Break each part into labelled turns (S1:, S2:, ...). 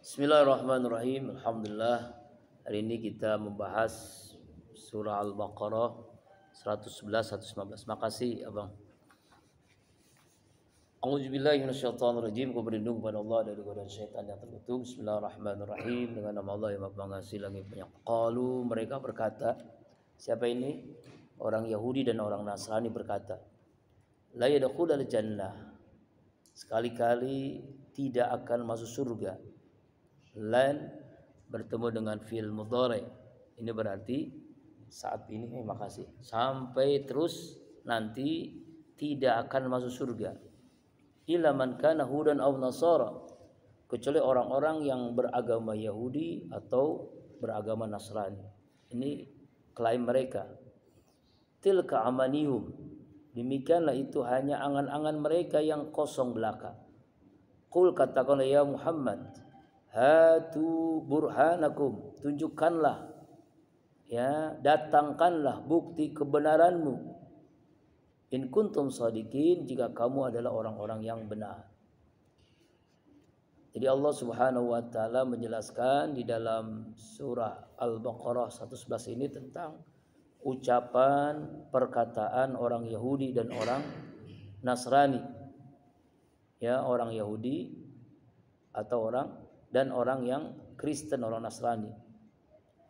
S1: Bismillahirrahmanirrahim. Alhamdulillah. Hari ini kita membahas surah Al-Baqarah 111 115. Makasih, Abang. A'udzubillahi minasyaitonirrajim. Aku berlindung kepada Allah dari godaan syaitan yang terkutuk. Bismillahirrahmanirrahim. Dengan nama Allah yang Maha Pengasih lagi banyak. Qalu, mereka berkata, siapa ini? Orang Yahudi dan orang Nasrani berkata, la yadkhulul jannah. Sekali-kali tidak akan masuk surga. Lan bertemu dengan fi'il mudhari. Ini berarti saat ini makasih. Sampai terus nanti tidak akan masuk surga. Illa man kana hudan aw nasara. Kecuali orang-orang yang beragama Yahudi atau beragama Nasrani. Ini klaim mereka. Tilka amanihum. Demikianlah itu hanya angan-angan mereka yang kosong belaka. Qul, katakanlah ya Muhammad, hatu burhanakum, tunjukkanlah, ya, datangkanlah bukti kebenaranmu. In kuntum shadiqin, jika kamu adalah orang-orang yang benar. Jadi Allah Subhanahu wa taala menjelaskan di dalam surah Al-Baqarah 111 ini tentang ucapan perkataan orang Yahudi dan orang Nasrani. Ya, orang Yahudi atau orang yang Kristen, orang Nasrani.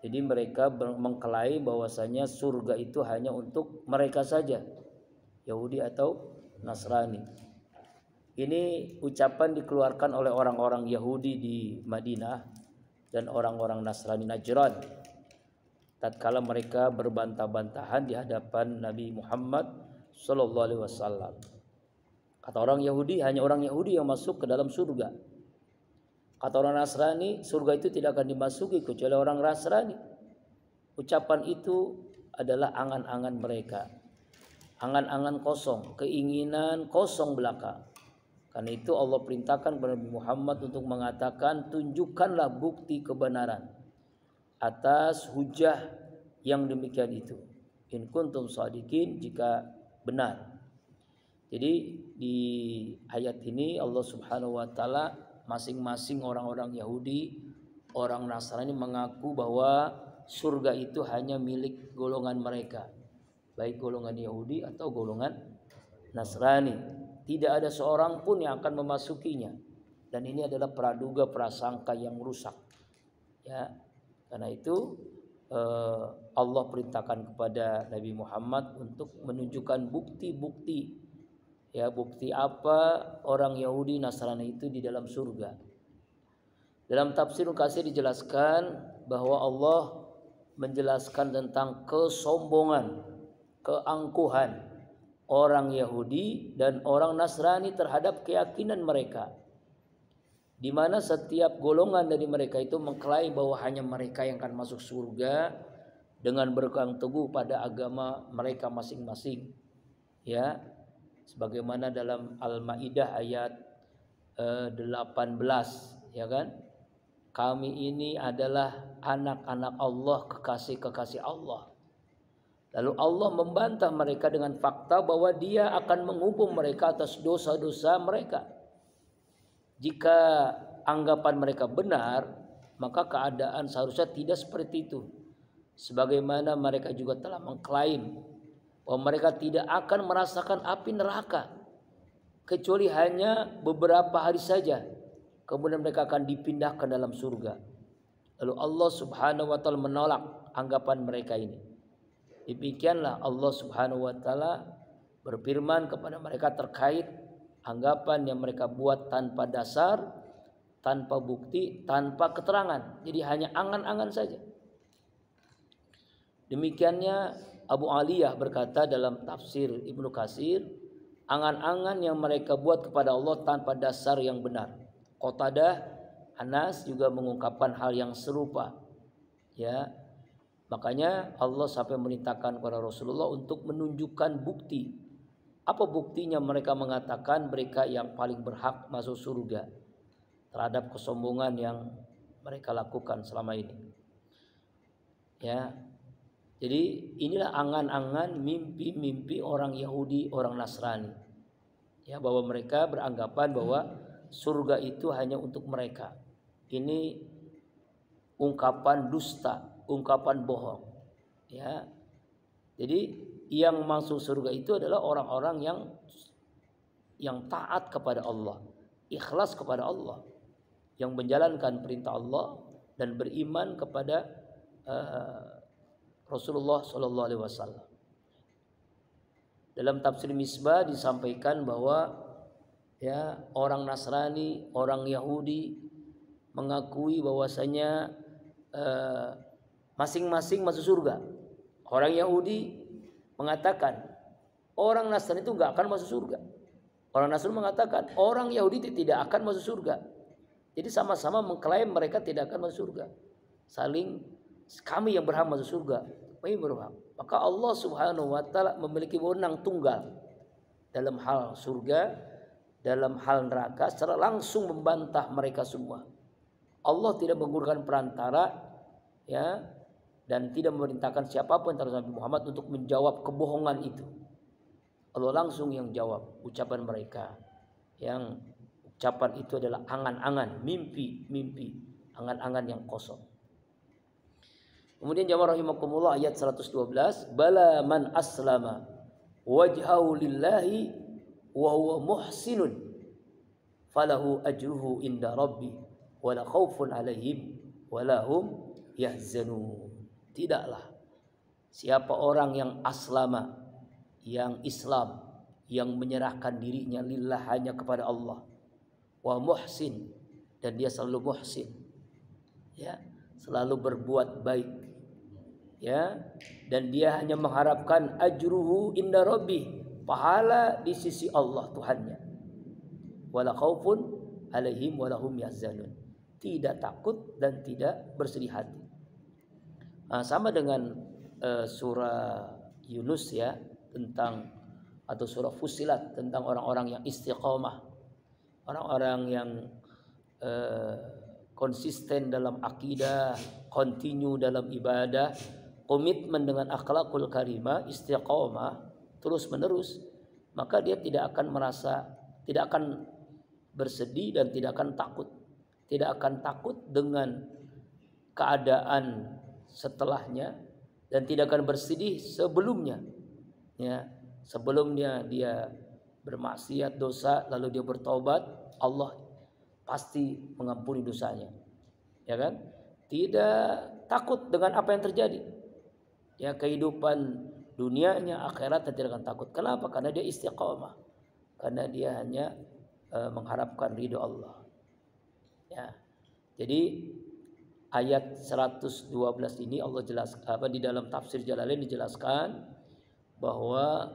S1: Jadi mereka mengklaim bahwasanya surga itu hanya untuk mereka saja, Yahudi atau Nasrani. Ini ucapan dikeluarkan oleh orang-orang Yahudi di Madinah dan orang-orang Nasrani Najran tatkala mereka berbantah-bantahan di hadapan Nabi Muhammad sallallahu alaihi wasallam. Kata orang Yahudi, hanya orang Yahudi yang masuk ke dalam surga. Kata orang Nasrani, surga itu tidak akan dimasuki kecuali orang Nasrani. Ucapan itu adalah angan-angan mereka. Angan-angan kosong, keinginan kosong belaka. Karena itu Allah perintahkan kepada Nabi Muhammad untuk mengatakan, tunjukkanlah bukti kebenaran atas hujah yang demikian itu. In kuntum shadiqin, jika benar. Jadi di ayat ini Allah Subhanahu wa taala, masing-masing orang-orang Yahudi, orang Nasrani mengaku bahwa surga itu hanya milik golongan mereka, baik golongan Yahudi atau golongan Nasrani. Tidak ada seorang pun yang akan memasukinya. Dan ini adalah praduga prasangka yang rusak. Ya, karena itu Allah perintahkan kepada Nabi Muhammad untuk menunjukkan bukti-bukti. Ya, bukti apa orang Yahudi Nasrani itu di dalam surga. Dalam tafsir Katsir dijelaskan bahwa Allah menjelaskan tentang kesombongan, keangkuhan orang Yahudi dan orang Nasrani terhadap keyakinan mereka, di mana setiap golongan dari mereka itu mengklaim bahwa hanya mereka yang akan masuk surga dengan berpegang teguh pada agama mereka masing-masing. Ya, sebagaimana dalam Al-Maidah ayat 18, ya kan? Kami ini adalah anak-anak Allah, kekasih-kekasih Allah. Lalu Allah membantah mereka dengan fakta bahwa Dia akan menghukum mereka atas dosa-dosa mereka. Jika anggapan mereka benar, maka keadaan seharusnya tidak seperti itu. Sebagaimana mereka juga telah mengklaim bahwa mereka tidak akan merasakan api neraka kecuali hanya beberapa hari saja, kemudian mereka akan dipindahkan dalam surga. Lalu Allah Subhanahu wa taala menolak anggapan mereka ini. Demikianlah Allah Subhanahu wa taala berfirman kepada mereka terkait anggapan yang mereka buat tanpa dasar, tanpa bukti, tanpa keterangan. Jadi hanya angan-angan saja. Demikiannya Abu Aliyah berkata dalam tafsir Ibnu Katsir, angan-angan yang mereka buat kepada Allah tanpa dasar yang benar. Qatadah, Anas juga mengungkapkan hal yang serupa. Ya, makanya Allah sampai merintahkan kepada Rasulullah untuk menunjukkan bukti. Apa buktinya mereka mengatakan mereka yang paling berhak masuk surga terhadap kesombongan yang mereka lakukan selama ini. Ya, jadi inilah angan-angan, mimpi-mimpi orang Yahudi, orang Nasrani. Ya, bahwa mereka beranggapan bahwa surga itu hanya untuk mereka. ini ungkapan dusta, ungkapan bohong. Ya. Jadi yang masuk surga itu adalah orang-orang yang taat kepada Allah, ikhlas kepada Allah, yang menjalankan perintah Allah dan beriman kepada Rasulullah Shallallahu Alaihi Wasallam. Dalam tafsir Misbah disampaikan bahwa ya orang Nasrani, orang Yahudi mengakui bahwasanya masing-masing masuk surga. Orang Yahudi mengatakan orang Nasrani itu nggak akan masuk surga. Orang Nasrani mengatakan orang Yahudi tidak akan masuk surga. Jadi sama-sama mengklaim mereka tidak akan masuk surga. Saling, kami yang berhak masuk surga, kami berhak. Maka Allah Subhanahu wa taala memiliki wewenang tunggal dalam hal surga, dalam hal neraka, secara langsung membantah mereka semua. Allah tidak menggunakan perantara, ya, dan tidak memerintahkan siapapun terhadap Nabi Muhammad untuk menjawab kebohongan itu. Allah langsung yang jawab ucapan mereka. Yang ucapan itu adalah angan-angan, mimpi, angan-angan yang kosong. Kemudian jamaah rahimakumullah ayat 112, bala man aslama wajhahu lillahi wa huwa muhsinun falahu ajruhu inda rabbi wala khaufun alaihim wala hum yahzanun. Tidaklah siapa orang yang aslama, yang Islam, yang menyerahkan dirinya lillah hanya kepada Allah, wa muhsin, dan dia selalu muhsin, ya, selalu berbuat baik, ya, dan dia hanya mengharapkan ajruhu inda rabbi, pahala di sisi Allah Tuhannya, wala khaufun alaihim wala hum yahzanun, tidak takut dan tidak bersedih hati. Sama dengan surah Yunus, ya, tentang, atau surah Fussilat tentang orang-orang yang istiqomah, orang-orang yang konsisten dalam akidah, continue dalam ibadah, komitmen dengan akhlakul karimah, istiqomah terus menerus, maka dia tidak akan bersedih dan tidak akan takut dengan keadaan setelahnya, dan tidak akan bersedih sebelumnya. Ya, sebelumnya dia bermaksiat dosa lalu dia bertobat, Allah pasti mengampuni dosanya. Ya kan? Tidak takut dengan apa yang terjadi. Ya, kehidupan dunianya, akhiratnya tidak akan takut. Kenapa? Karena dia istiqamah. Karena dia hanya mengharapkan ridho Allah. Ya. Jadi ayat 112 ini Allah jelaskan, di dalam tafsir Jalalain dijelaskan bahwa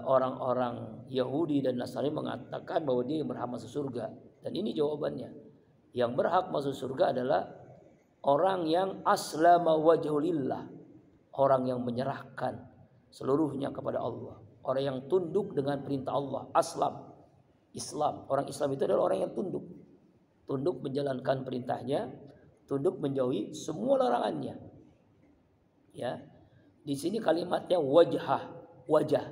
S1: orang-orang Yahudi dan Nasrani mengatakan bahwa dia yang berhak masuk surga, dan ini jawabannya. Yang berhak masuk surga adalah orang yang aslama wajhu lillah, orang yang menyerahkan seluruhnya kepada Allah, orang yang tunduk dengan perintah Allah. Islam, orang Islam itu adalah orang yang tunduk menjalankan perintahnya, tunduk menjauhi semua larangannya. Ya, di sini kalimatnya wajah,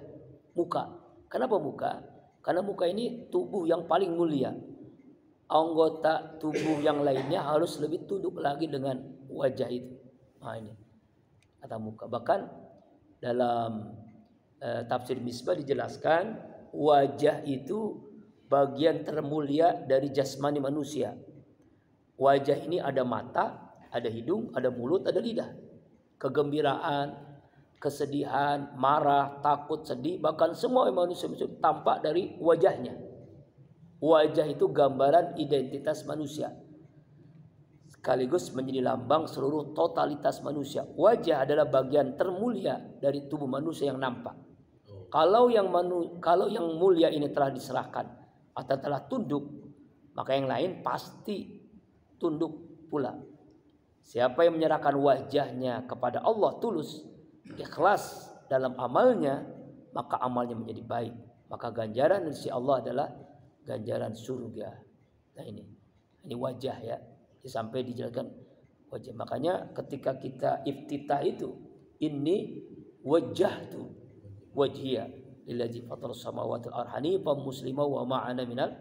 S1: muka. Kenapa muka? Karena muka ini tubuh yang paling mulia. Anggota tubuh yang lainnya harus lebih tunduk lagi dengan wajah itu. Nah, ini kata muka. Bahkan dalam tafsir Misbah dijelaskan wajah itu bagian termulia dari jasmani manusia. Wajah ini ada mata, ada hidung, ada mulut, ada lidah. Kegembiraan, kesedihan, marah, takut, sedih, bahkan semua manusia tampak dari wajahnya. Wajah itu gambaran identitas manusia, sekaligus menjadi lambang seluruh totalitas manusia. Wajah adalah bagian termulia dari tubuh manusia yang nampak. Kalau yang mulia ini telah diserahkan atau telah tunduk, maka yang lain pasti tunduk pula. Siapa yang menyerahkan wajahnya kepada Allah tulus, ikhlas dalam amalnya, maka amalnya menjadi baik. Maka ganjaran dari sisi Allah adalah ganjaran surga. Nah, ini wajah, ya. Sampai dijelaskan wajah. Makanya ketika kita iftitah itu, inni wajjahtu wajhiya lillazi fatarus samawati wal ardi hanifan muslima wa ma ana minal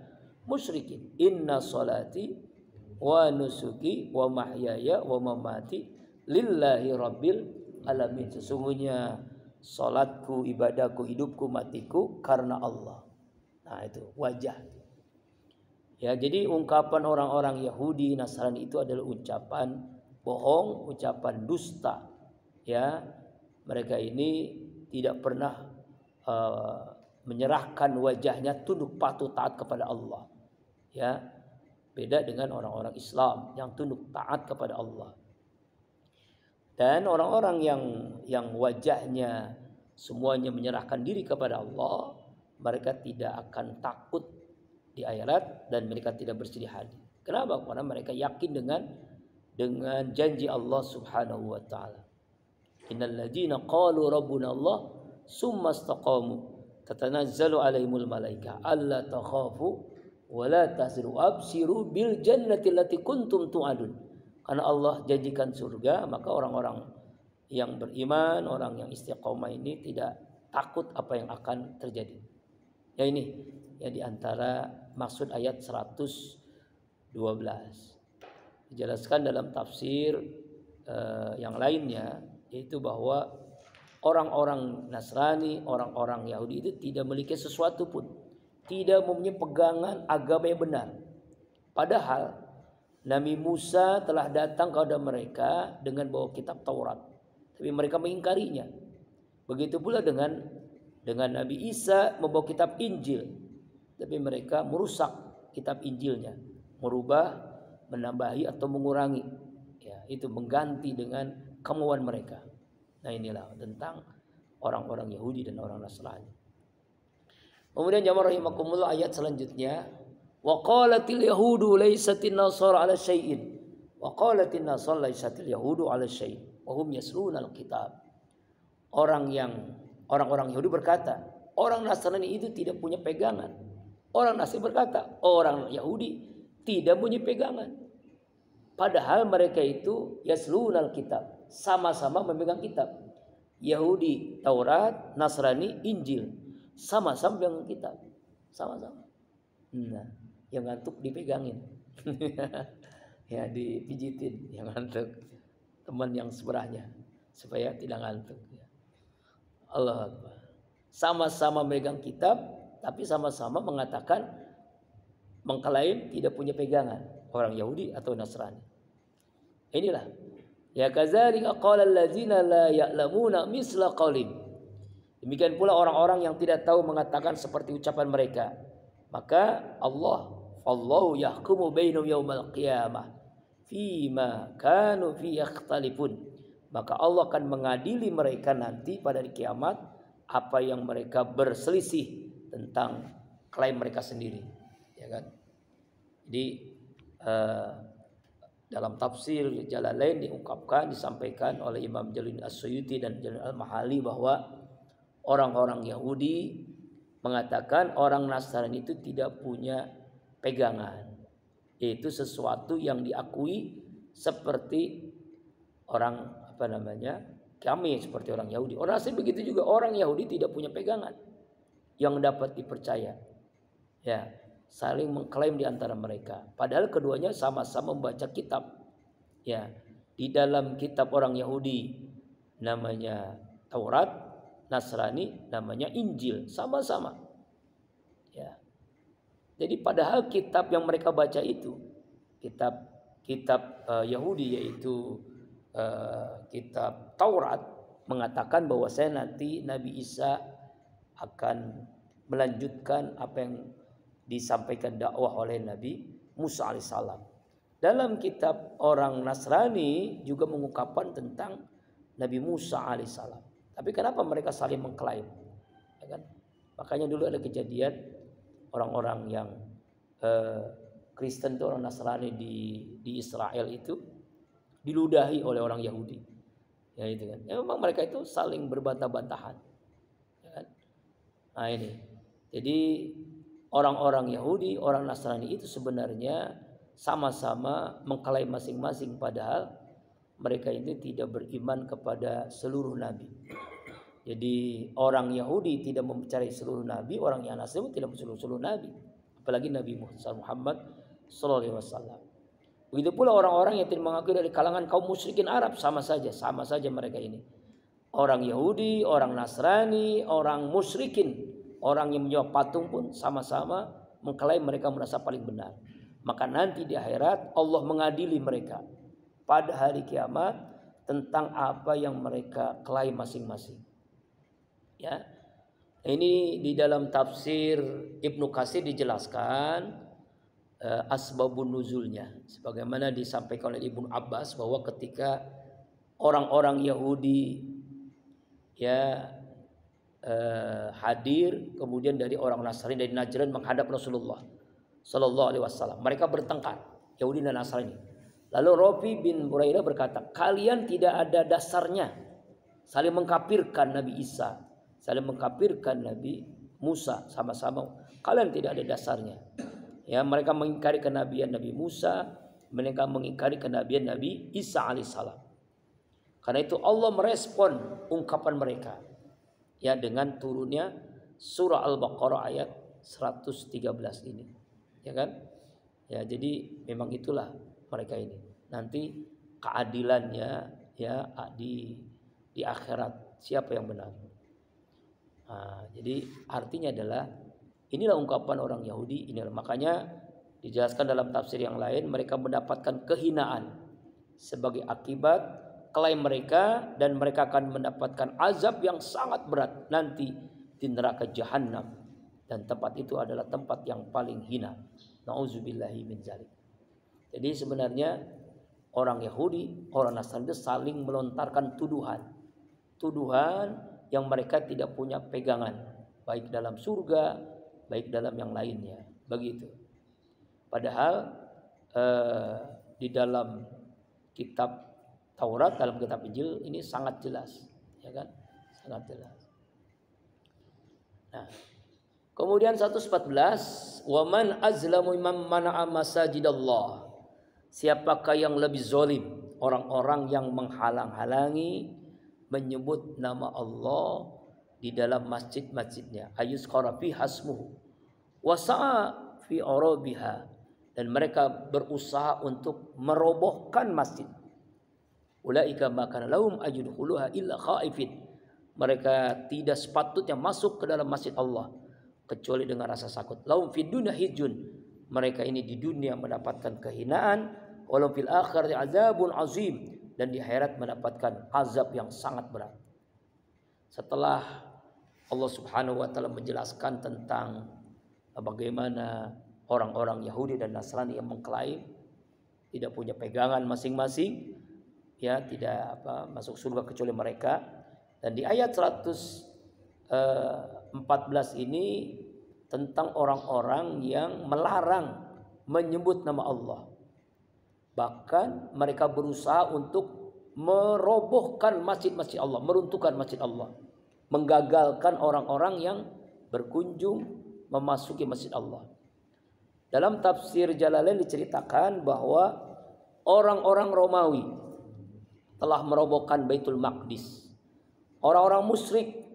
S1: musyrikin. Inna salati wa nusuki wa mahyaya wa mamati lillahi rabbil alamin. Sesungguhnya salatku, ibadahku, hidupku, matiku karena Allah. Nah, itu wajah. Ya, jadi ungkapan orang-orang Yahudi, Nasrani itu adalah ucapan bohong, ucapan dusta. Ya, mereka ini tidak pernah menyerahkan wajahnya tunduk patuh taat kepada Allah. Ya, beda dengan orang-orang Islam yang tunduk taat kepada Allah. Dan orang-orang yang wajahnya semuanya menyerahkan diri kepada Allah, mereka tidak akan takut di akhirat dan mereka tidak bersedih hati. Kenapa? Karena mereka yakin dengan janji Allah Subhanahu wa taala. Innal ladzina qalu rabbuna Allah summa istaqamu tatanazzalu alaihimul malaika alla takhafu wa la tahzanu absiru bil jannati allati kuntum tu'adun. Karena Allah janjikan surga, maka orang-orang yang beriman, orang yang istiqomah ini tidak takut apa yang akan terjadi. Ya, ini ya di antara maksud ayat 112. Dijelaskan dalam tafsir yang lainnya, yaitu bahwa orang-orang Nasrani, orang-orang Yahudi itu tidak memiliki sesuatu pun, tidak mempunyai pegangan agama yang benar. Padahal Nabi Musa telah datang kepada mereka dengan bawa kitab Taurat, tapi mereka mengingkarinya. Begitu pula dengan Nabi Isa membawa kitab Injil, tapi mereka merusak kitab Injilnya, merubah, menambahi atau mengurangi. Ya, itu mengganti dengan kemauan mereka. Nah, inilah tentang orang-orang Yahudi dan orang Nasrani. Kemudian jamaah rahimakumullah, ayat selanjutnya, wa qalatil yahudu laisatin nasara ala syai'in wa qalatin nasara laisatil yahudu ala syai'in wa hum yasluna alkitab. Orang-orang Yahudi berkata, orang Nasrani itu tidak punya pegangan. Orang Nasrani berkata, orang Yahudi tidak punya pegangan. Padahal mereka itu yasluna alkitab, sama-sama memegang kitab. Yahudi Taurat, Nasrani Injil, sama-sama pegang kitab, sama-sama. Nah, yang ngantuk dipegangin, ya dipijitin, yang ngantuk teman yang sebelahnya supaya tidak ngantuk. Allah Akbar. Sama-sama memegang kitab, tapi sama-sama mengatakan, mengklaim tidak punya pegangan, orang Yahudi atau Nasrani. Inilah ya kadzalika qala allazina la ya'lamuna misla qaulihim. Demikian pula orang-orang yang tidak tahu mengatakan seperti ucapan mereka. Maka Allahu yahkumu bainahum yaumal qiyamah fima kanu fi yakhtalifun. Maka Allah akan mengadili mereka nanti pada hari kiamat apa yang mereka berselisih tentang klaim mereka sendiri, ya kan? Jadi dalam tafsir Jalalain disampaikan oleh Imam Jalil As-Suyuti dan Jalil Al-Mahali bahwa orang-orang Yahudi mengatakan orang Nasrani itu tidak punya pegangan, yaitu sesuatu yang diakui seperti orang kami seperti orang Yahudi. Orang Nasrani begitu juga, orang Yahudi tidak punya pegangan yang dapat dipercaya. Ya, saling mengklaim di antara mereka. Padahal keduanya sama-sama membaca kitab. Ya, di dalam kitab orang Yahudi namanya Taurat, Nasrani namanya Injil, sama-sama. Ya. Jadi padahal kitab yang mereka baca itu kitab Yahudi, yaitu kitab Taurat, mengatakan bahwa nanti Nabi Isa akan melanjutkan apa yang disampaikan dakwah oleh Nabi Musa alaihissalam. Dalam kitab orang Nasrani juga mengungkapkan tentang Nabi Musa alaihissalam. Tapi kenapa mereka saling mengklaim? Ya kan? Makanya dulu ada kejadian orang-orang yang Kristen itu, orang Nasrani di Israel itu diludahi oleh orang Yahudi. Ya itu kan. Ya, memang mereka itu saling berbantah-bantahan. Ya kan? Nah ini. Jadi orang-orang Yahudi, orang Nasrani itu sebenarnya sama-sama mengklaim masing-masing, padahal mereka ini tidak beriman kepada seluruh nabi. Jadi orang Yahudi tidak mempercayai seluruh nabi, orang yang Nasrani tidak mempercayai seluruh nabi, apalagi Nabi Muhammad sallallahu alaihi wasallam. Begitu pula orang-orang yang tidak mengakui dari kalangan kaum musyrikin Arab, sama saja mereka ini. Orang Yahudi, orang Nasrani, orang musyrikin, orang yang menyembah patung pun sama-sama mengklaim mereka merasa paling benar. Maka nanti di akhirat Allah mengadili mereka pada hari kiamat tentang apa yang mereka klaim masing-masing. Ya. Ini di dalam tafsir Ibnu Katsir dijelaskan asbabun nuzulnya, sebagaimana disampaikan oleh Ibnu Abbas bahwa ketika orang-orang Yahudi hadir, kemudian dari orang Nasrani dari Najran menghadap Rasulullah Sallallahu Alaihi Wasallam, mereka bertengkar Yahudi dan Nasrani. Lalu Rafi bin Buraidah berkata, kalian tidak ada dasarnya saling mengkafirkan Nabi Isa, saling mengkafirkan Nabi Musa, sama-sama kalian tidak ada dasarnya. Ya, mereka mengingkari kenabian Nabi Musa, mereka mengingkari kenabian Nabi Isa alaihissalam. Karena itu Allah merespon ungkapan mereka ya dengan turunnya surah Al-Baqarah ayat 113 ini. Ya kan? Ya, jadi memang itulah mereka ini. Nanti keadilannya ya di akhirat siapa yang benar. Nah, jadi artinya adalah inilah ungkapan orang Yahudi. Inilah makanya dijelaskan dalam tafsir yang lain, mereka mendapatkan kehinaan sebagai akibat klaim mereka, dan mereka akan mendapatkan azab yang sangat berat nanti di neraka Jahannam, dan tempat itu adalah tempat yang paling hina. Nauzubillahi min dzalik. Jadi sebenarnya orang Yahudi, orang Nasrani itu saling melontarkan tuduhan yang mereka tidak punya pegangan, baik dalam surga, baik dalam yang lainnya, begitu. Padahal di dalam kitab Taurat, dalam kitab Injil ini sangat jelas, ya kan? Sangat jelas. Nah, kemudian 114, wa man azlamu mimman mana'a masajidallah. Siapakah yang lebih zalim? Orang-orang yang menghalang-halangi menyebut nama Allah di dalam masjid-masjidnya. Ayuzkara fi hasmuhu wa sa'a fi arabiha, dan mereka berusaha untuk merobohkan masjid. Ulaika maka lahum ajudkhuluha illa khaifin. Mereka tidak sepatutnya masuk ke dalam masjid Allah kecuali dengan rasa takut. Lahum fid dunya hijun. Mereka ini di dunia mendapatkan kehinaan, walau fil akhirati azabun azim, dan di akhirat mendapatkan azab yang sangat berat. Setelah Allah Subhanahu wa taala menjelaskan tentang bagaimana orang-orang Yahudi dan Nasrani yang mengklaim tidak punya pegangan masing-masing, ya, tidak masuk surga kecuali mereka. Dan di ayat 114 ini tentang orang-orang yang melarang menyebut nama Allah. Bahkan mereka berusaha untuk merobohkan masjid-masjid Allah, meruntuhkan masjid Allah, menggagalkan orang-orang yang berkunjung memasuki masjid Allah. Dalam tafsir Jalalain diceritakan bahwa orang-orang Romawi telah merobohkan Baitul Maqdis. Orang-orang musyrik,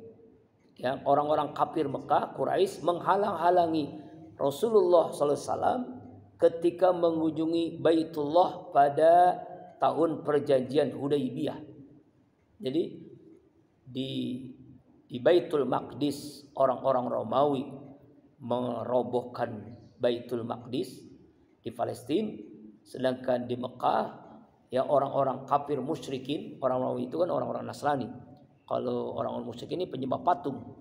S1: ya, orang-orang kafir Mekah, Quraisy menghalang-halangi Rasulullah SAW ketika mengunjungi Baitullah pada tahun perjanjian Hudaybiyah. Jadi di Baitul Maqdis orang-orang Romawi merobohkan Baitul Maqdis di Palestina, sedangkan di Mekah ya orang-orang kafir musyrikin, orang Romawi itu kan orang-orang Nasrani. Kalau orang-orang musyrik ini penyembah patung,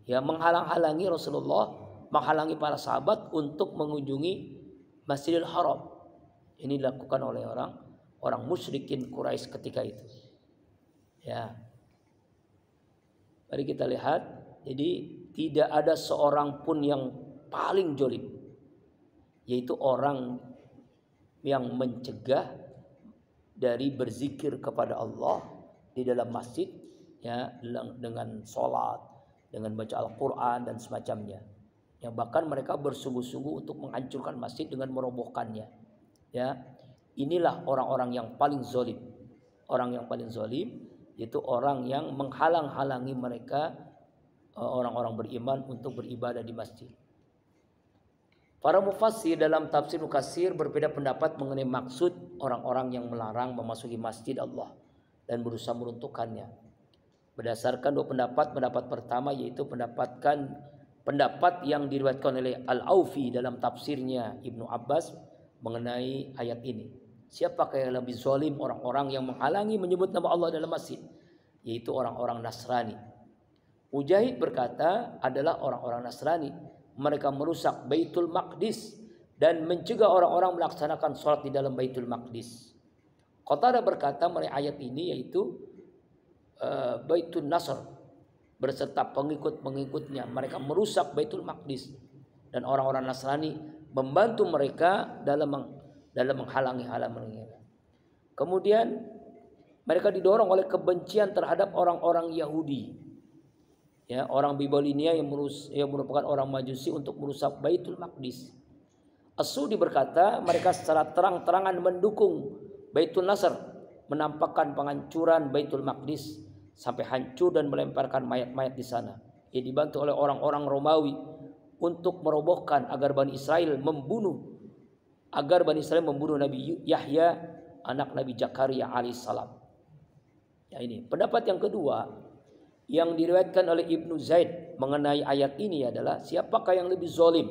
S1: ya, menghalang-halangi Rasulullah, menghalangi para sahabat untuk mengunjungi Masjidil Haram. Ini dilakukan oleh orang musyrikin Quraisy ketika itu. Ya. Mari kita lihat, jadi tidak ada seorang pun yang paling zalim, yaitu orang yang mencegah dari berzikir kepada Allah di dalam masjid, ya, dengan sholat, dengan baca Al-Quran dan semacamnya. Ya, bahkan mereka bersungguh-sungguh untuk menghancurkan masjid dengan merobohkannya. Ya, inilah orang-orang yang paling zalim. Orang yang paling zalim yaitu orang yang menghalang-halangi mereka, orang-orang beriman, untuk beribadah di masjid. Para mufassir dalam tafsir Mukatsir berbeda pendapat mengenai maksud orang-orang yang melarang memasuki masjid Allah dan berusaha meruntuhkannya. Berdasarkan dua pendapat, pendapat pertama yaitu pendapat yang diriwayatkan oleh Al-Aufi dalam tafsirnya Ibnu Abbas mengenai ayat ini. Siapakah yang lebih zalim? Orang-orang yang menghalangi menyebut nama Allah dalam masjid, yaitu orang-orang Nasrani. Mujahid berkata adalah orang-orang Nasrani. Mereka merusak Baitul Maqdis dan mencegah orang-orang melaksanakan sholat di dalam Baitul Maqdis. Qatadah berkata mengenai ayat ini yaitu Baitul Nasr berserta pengikut-pengikutnya, mereka merusak Baitul Maqdis dan orang-orang Nasrani membantu mereka dalam menghalangi. Kemudian mereka didorong oleh kebencian terhadap orang-orang Yahudi. Ya, orang Babilonia yang merupakan orang Majusi untuk merusak Baitul Maqdis. As-Sudi berkata mereka secara terang-terangan mendukung Baitul Nasr, menampakkan penghancuran Baitul Maqdis sampai hancur dan melemparkan mayat-mayat di sana. Ia dibantu oleh orang-orang Romawi untuk merobohkan agar Bani Israel membunuh Nabi Yahya, anak Nabi Zakaria alaihissalam. Ya, ini pendapat yang kedua yang diriwayatkan oleh Ibnu Zaid mengenai ayat ini adalah siapakah yang lebih zalim?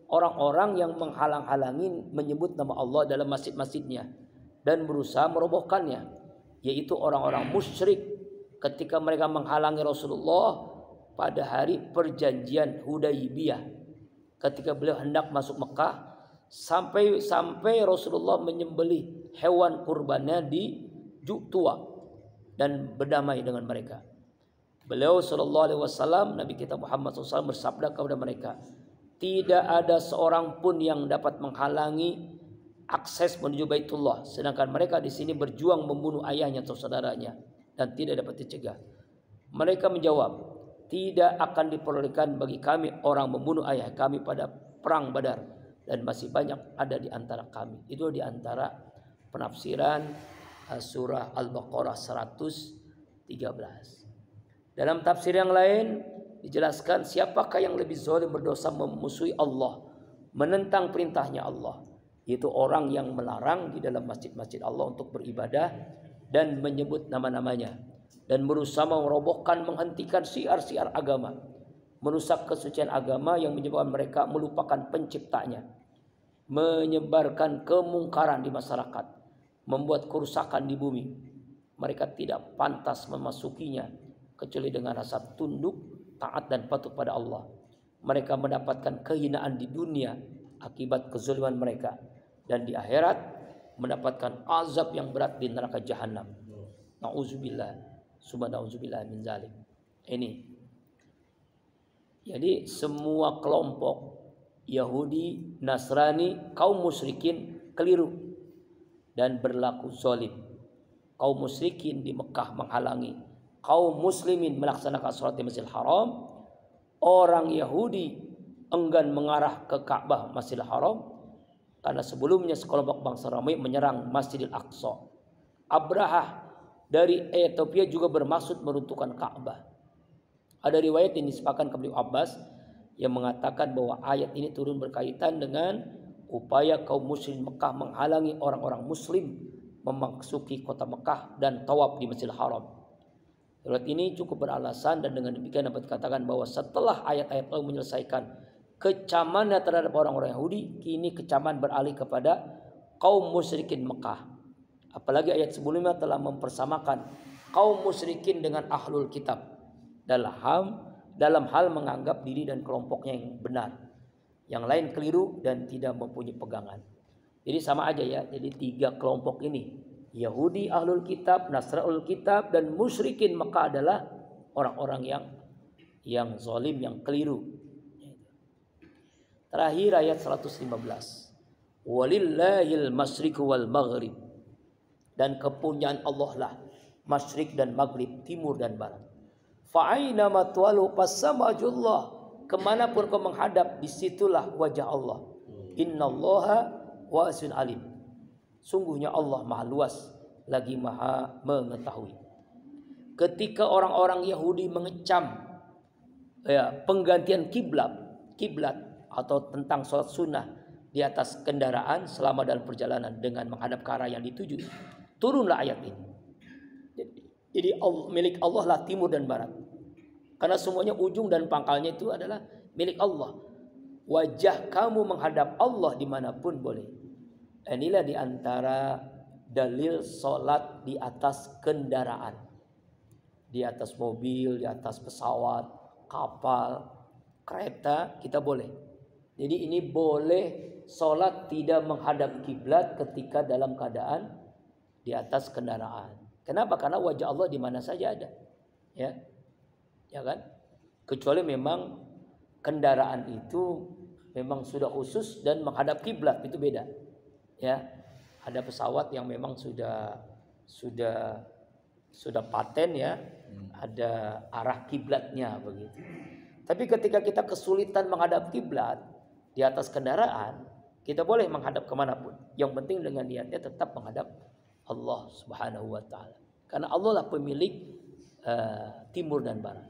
S1: Orang-orang yang menghalang-halangi menyebut nama Allah dalam masjid-masjidnya dan berusaha merobohkannya, yaitu orang-orang musyrik ketika mereka menghalangi Rasulullah pada hari perjanjian Hudaybiyah ketika beliau hendak masuk Mekah, sampai Rasulullah menyembelih hewan kurbannya di Ju'tua dan berdamai dengan mereka. Beliau sallallahu alaihi wasallam, Nabi kita Muhammad SAW bersabda kepada mereka, tidak ada seorang pun yang dapat menghalangi akses menuju Baitullah, sedangkan mereka di sini berjuang membunuh ayahnya atau saudaranya dan tidak dapat dicegah. Mereka menjawab, tidak akan diperbolehkan bagi kami orang membunuh ayah kami pada perang Badar dan masih banyak ada di antara kami. Itu di antara penafsiran surah Al-Baqarah 113. Dalam tafsir yang lain dijelaskan siapakah yang lebih zalim berdosa memusuhi Allah, menentang perintahnya Allah, yaitu orang yang melarang di dalam masjid-masjid Allah untuk beribadah dan menyebut nama-namanya dan berusaha merobohkan, menghentikan syiar-syiar agama, merusak kesucian agama yang menyebabkan mereka melupakan penciptanya, menyebarkan kemungkaran di masyarakat, membuat kerusakan di bumi. Mereka tidak pantas memasukinya kecuali dengan rasa tunduk, taat dan patuh pada Allah. Mereka mendapatkan kehinaan di dunia akibat kezaliman mereka, dan di akhirat mendapatkan azab yang berat di neraka jahanam. Nauzubillah, subhanallah min zalim. Ini. Jadi semua kelompok Yahudi, Nasrani, kaum musyrikin keliru dan berlaku zalim. Kaum musyrikin di Mekah menghalangi kaum muslimin melaksanakan sholat di Masjidil Haram. Orang Yahudi enggan mengarah ke Ka'bah Masjidil Haram karena sebelumnya sekelompok bangsa Romawi menyerang Masjidil Aqsa. Abrahah dari Ethiopia juga bermaksud meruntuhkan Ka'bah. Ada riwayat yang disepakkan kepada Abbas yang mengatakan bahwa ayat ini turun berkaitan dengan upaya kaum musyrikin Mekah menghalangi orang-orang muslim memasuki kota Mekah dan tawaf di Masjidil Haram. Riwayat ini cukup beralasan dan dengan demikian dapat dikatakan bahwa setelah ayat-ayat Allah menyelesaikan kecamannya terhadap orang-orang Yahudi, kini kecaman beralih kepada kaum musyrikin Mekah. Apalagi ayat sebelumnya telah mempersamakan kaum musyrikin dengan ahlul kitab dalam hal menganggap diri dan kelompoknya yang benar, yang lain keliru dan tidak mempunyai pegangan. Jadi sama aja ya. Jadi tiga kelompok ini, Yahudi ahlul kitab, Nasrani ahlul kitab, dan musyrikin Mekah adalah orang-orang yang zalim, yang keliru. Terakhir ayat 115. Walillahil masyriqu wal maghrib. Dan kepunyaan Allah lah masyrik dan maghrib, timur dan barat. Fa'aina matwalu fasamajullah. Kemanapun kau menghadap, disitulah wajah Allah. Innallaha wasi'un alim. Sungguhnya Allah maha luas lagi maha mengetahui. Ketika orang-orang Yahudi mengecam penggantian kiblat, atau tentang sholat sunnah di atas kendaraan selama dalam perjalanan dengan menghadap ke arah yang dituju, turunlah ayat ini. Jadi milik Allah lah timur dan barat. Karena semuanya ujung dan pangkalnya itu adalah milik Allah. Wajah kamu menghadap Allah dimanapun boleh. Inilah diantara dalil sholat di atas kendaraan. Di atas mobil, di atas pesawat, kapal, kereta, kita boleh. Jadi ini boleh sholat tidak menghadap kiblat ketika dalam keadaan di atas kendaraan. Kenapa? Karena wajah Allah di mana saja ada. Ya kan? Kecuali memang kendaraan itu memang sudah khusus dan menghadap kiblat, itu beda. Ya. Ada pesawat yang memang sudah paten ya, ada arah kiblatnya begitu. Tapi ketika kita kesulitan menghadap kiblat di atas kendaraan, kita boleh menghadap kemanapun. Yang penting dengan niatnya tetap menghadap Allah Subhanahu wa Ta'ala. Karena Allah lah pemilik timur dan barat.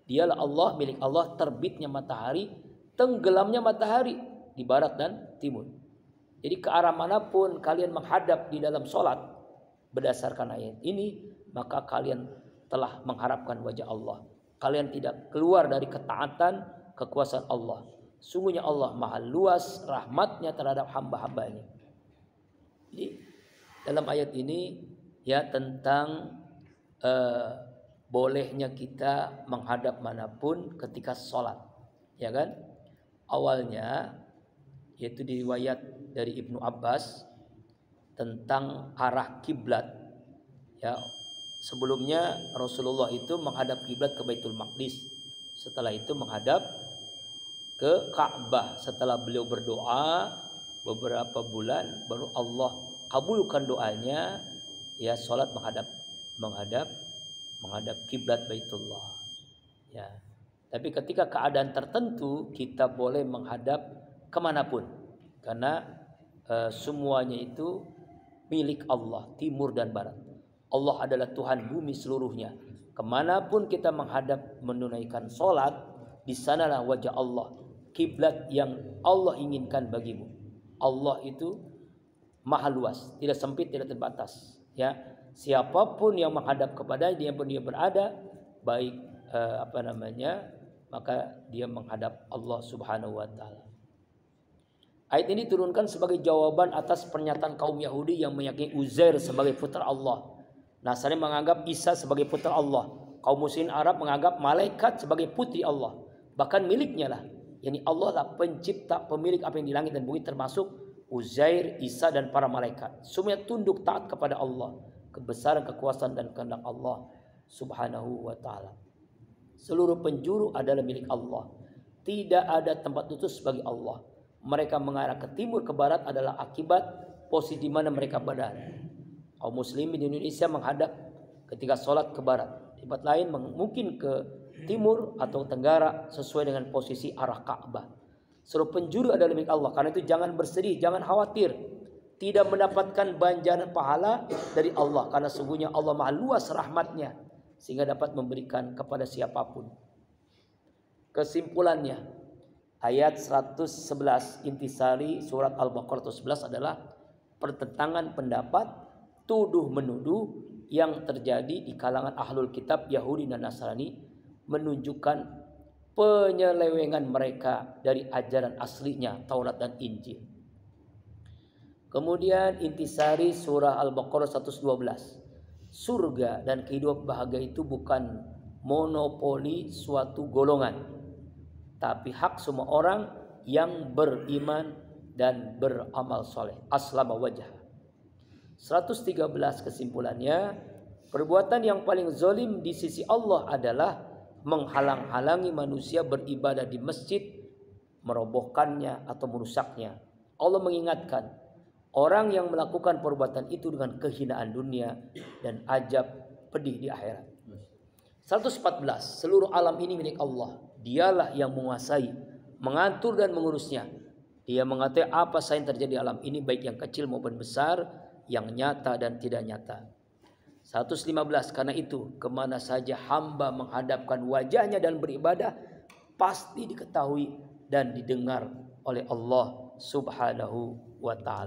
S1: Dialah Allah, milik Allah terbitnya matahari, tenggelamnya matahari di barat dan timur. Jadi ke arah manapun kalian menghadap di dalam sholat berdasarkan ayat ini, maka kalian telah mengharapkan wajah Allah. Kalian tidak keluar dari ketaatan kekuasaan Allah. Sungguhnya Allah maha luas rahmatnya terhadap hamba-hambanya. Jadi dalam ayat ini ya tentang bolehnya kita menghadap manapun ketika sholat, ya kan? Awalnya yaitu riwayat dari Ibnu Abbas tentang arah kiblat. Ya, sebelumnya Rasulullah itu menghadap kiblat ke Baitul Maqdis. Setelah itu menghadap ke Ka'bah. Setelah beliau berdoa beberapa bulan, baru Allah kabulkan doanya. Ya, sholat menghadap kiblat Baitullah. Ya. Tapi ketika keadaan tertentu kita boleh menghadap kemanapun, karena semuanya itu milik Allah, timur dan barat. Allah adalah Tuhan bumi seluruhnya. Kemanapun kita menghadap menunaikan sholat, di sanalah wajah Allah, kiblat yang Allah inginkan bagimu. Allah itu maha luas, tidak sempit, tidak terbatas. Ya, siapapun yang menghadap kepada dia pun dia berada, baik maka dia menghadap Allah Subhanahu wa Ta'ala. Ayat ini diturunkan sebagai jawaban atas pernyataan kaum Yahudi yang meyakini Uzair sebagai putra Allah. Nasrani menganggap Isa sebagai putra Allah. Kaum Muslimin Arab menganggap malaikat sebagai putri Allah. Bahkan miliknya lah. Yani Allah lah pencipta, pemilik apa yang di langit dan bumi, termasuk Uzair, Isa dan para malaikat. Semuanya tunduk taat kepada Allah. Kebesaran, kekuasaan dan kehendak Allah Subhanahu wa Ta'ala. Seluruh penjuru adalah milik Allah. Tidak ada tempat lutut bagi Allah. Mereka mengarah ke timur ke barat adalah akibat posisi di mana mereka berada. Kaum muslimin di Indonesia menghadap ketika sholat ke barat. Tempat lain mungkin ke timur atau tenggara sesuai dengan posisi arah Ka'bah. Seluruh penjuru adalah milik Allah. Karena itu jangan bersedih, jangan khawatir tidak mendapatkan banjaran pahala dari Allah. Karena sungguhnya Allah maha luas rahmatnya sehingga dapat memberikan kepada siapapun. Kesimpulannya, ayat 111 intisari surat Al-Baqarah 111 adalah pertentangan pendapat, tuduh menuduh yang terjadi di kalangan ahlul kitab Yahudi dan Nasrani, menunjukkan penyelewengan mereka dari ajaran aslinya Taurat dan Injil. Kemudian intisari surah Al-Baqarah 112. Surga dan kehidupan bahagia itu bukan monopoli suatu golongan, tapi hak semua orang yang beriman dan beramal soleh. Aslama wajah. 113 kesimpulannya, perbuatan yang paling zalim di sisi Allah adalah menghalang-halangi manusia beribadah di masjid, merobohkannya atau merusaknya. Allah mengingatkan orang yang melakukan perbuatan itu dengan kehinaan dunia dan ajab pedih di akhirat. 114, seluruh alam ini milik Allah. Dialah yang menguasai, mengatur dan mengurusnya. Dia mengetahui apa saja yang terjadi di alam ini, baik yang kecil maupun besar, yang nyata dan tidak nyata. 115, karena itu kemana saja hamba menghadapkan wajahnya dan beribadah, pasti diketahui dan didengar oleh Allah Subhanahu wa taala.